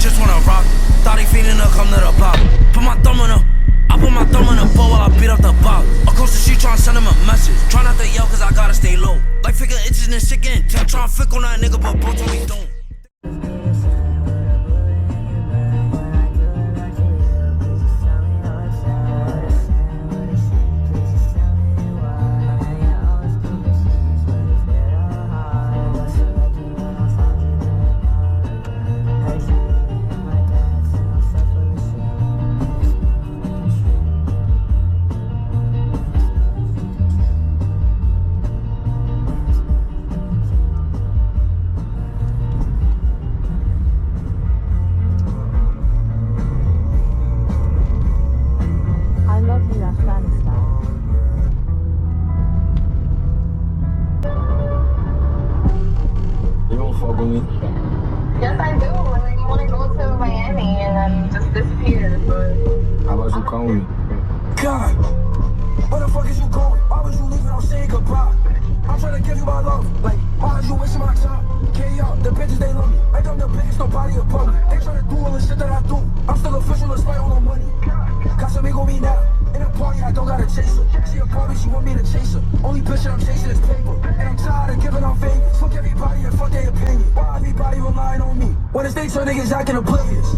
just wanna rock. Thought he feeling to come to the block. Put my thumb on him. I put my thumb on the bowl while I beat up the ball. Across the street tryna send him a message. Try not to yell cause I gotta stay low. Like figure itches and shit getting tell. Tryna flick on that nigga but bro told me don't. Yes, I do. And then you want to go to Miami and then just disappear. But how about you call me? God, where the fuck is you going? Why was you leaving on saying goodbye? I'm trying to give you my love. Like, why is you wasting my time? K.A. the bitches, they love me. Make them the biggest, nobody above me. They trying to do all the shit that I do. I'm still official despite all the money. Casamigo me now. In a party, I don't gotta chase her. She a party, she want me to chase her. Only bitch that I'm chasing is paper. And I'm tired of giving out favors. Fuck everybody and fuck their opinion. Why everybody relying on me? When it's they turn niggas acting oblivious.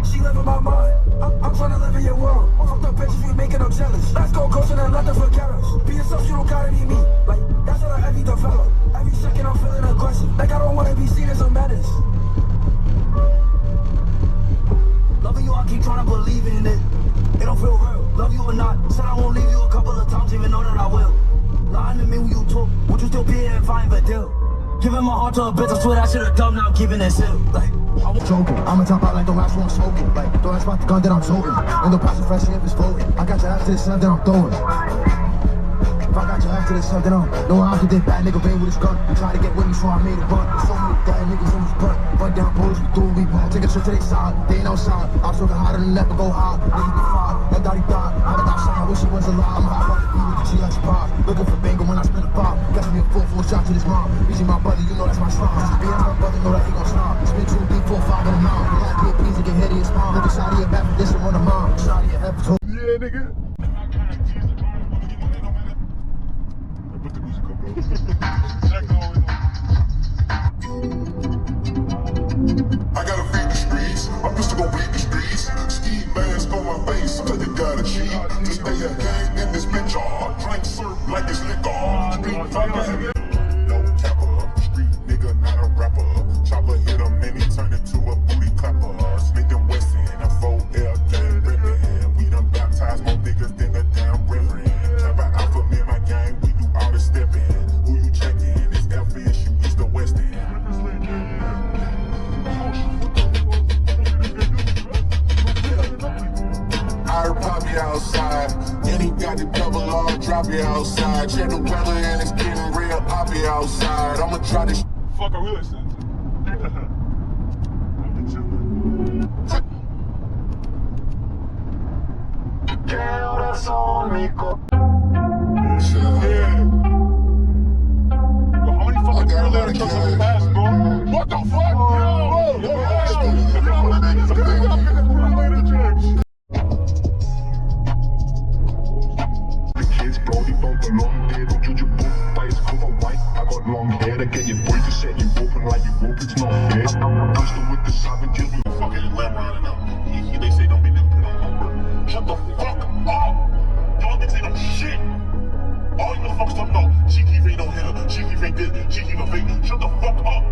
She live in my mind. I'm trying to live in your world. Fuck the bitches, we making them jealous. Let's go coast and then let them forget us. Be yourself, you don't gotta be me. Like, that's what I every develop. Every second I'm feeling aggressive. Like I don't wanna be seen as a menace. Loving you, I keep trying to believe in it. It don't feel real. Love you or not, said I won't leave you a couple of times, even know that I will. Lying to me when you talk, would you still be here if I ain't a deal? Giving my heart to a bitch, I swear I should've done, now I'm keeping it still. Like, I'm joking, I'ma top out like the last one smoking. Like, don't ask about the gun that I'm toting. And the passive fresh if it's floating. I got your ass to the sun that I'm throwing. If I got your ass to the sun, then I'm no I did bad nigga bang with his gun. You try to get with me, so I made a run. So many dead niggas in his butt. Run down police, we do we want. Take a trip to their side, they ain't outside. I'm so hotter than never go high. Niggas be fired, that daddy died. I'm outside, I wish he was alive. I'm hot fucking you with the G like surprise. Looking for bingo when I spin a pop. Got me a full shot to this mom. Reaching my brother, you know that's my slime. Being my brother, know that he gon' stop. Spin 2, 3, 4, 5 on the mouth. Like PAPs and get head in his palm. Look inside of your back, this one on the mom. Shot of your head for yeah, nigga. Put the music up, bro. I gotta feed the streets. I'm just gonna beat the streets. Ski mask on my face, cause you gotta cheat. To stay a gang in this bitch, drink syrup like it's liquor. Street fighter, no tapper. Street nigga, not a rapper. Chopper hit him and he turned into a booty clapper. Smith and Wesson, a 4L gang rippin'. We done baptized more niggas than a damn reverend. Never alpha, me and my gang, we do all the stepping. Who you checking? It's FS, you east or west end. I'll pop you outside, and he got the double R, drop you outside. Check the weather and it's getting real, I'll be outside. I'ma try this. Fuck, are we listening to? Girl, that's on me, go. Yeah. Yo, how many fucking earlier trucks have we passed, bro? What the fuck? The kids, bro, they don't belong there. Don't judge your book by its cover white. I got long hair to get your boys to set you open like you rope. It's not fair. I'm pistol with the savages. We fucking lamb riding up. They say don't be them put on number. Shut the fuck up. Y'all niggas ain't no shit. All you motherfuckers don't know, she keep ain't no hitter, she keep ain't this, she keep a fake. Shut the fuck up.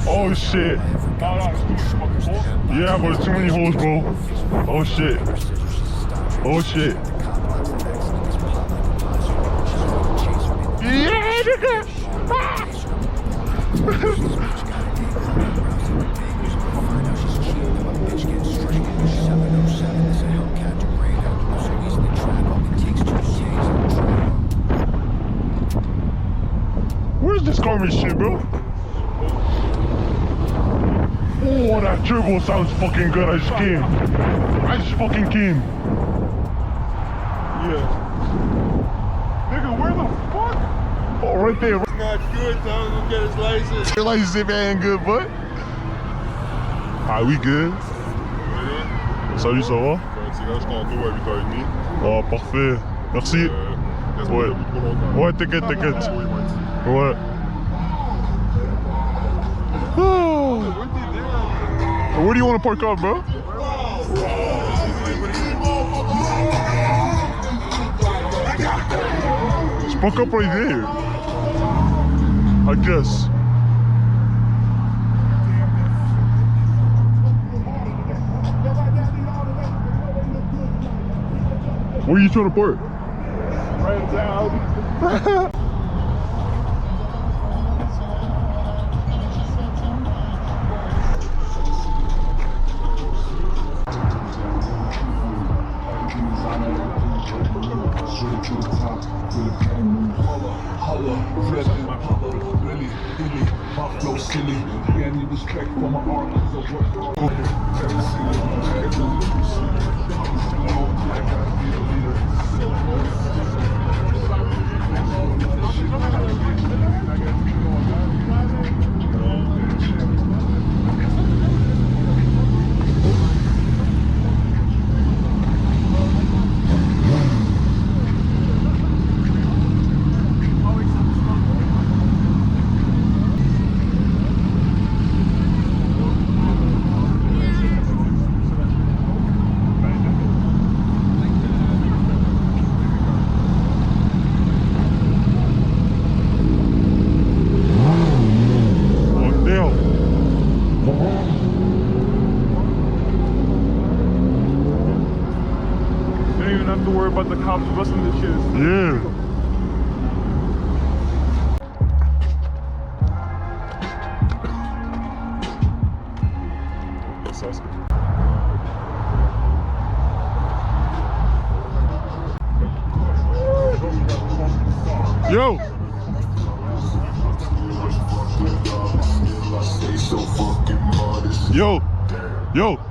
Oh shit. Yeah, but it's too many holes, bro. Oh shit. Oh shit. Yeah, nigga. Ah. Where's this garbage shit, bro? Oh, that turbo sounds fucking good. I just came. I just fucking came. Yeah. Nigga, where the fuck? Oh, right there. Not good, so I'm gonna get his license. Your license ain't good, but. Ah oui, good. Salut, ça va? Tirage tantôt à 8h30. Oh, parfait. Merci. Reste Ouais. pas debout trop longtemps. Ouais, t'inquiète, t'inquiète. Oui, ouais. Ouais. Oh. Where do you want to park up, bro? Just park up right there. I guess. Where are you trying to park? Right down. About the cops busting the shit. Yeah. Yo. Yo. Yo.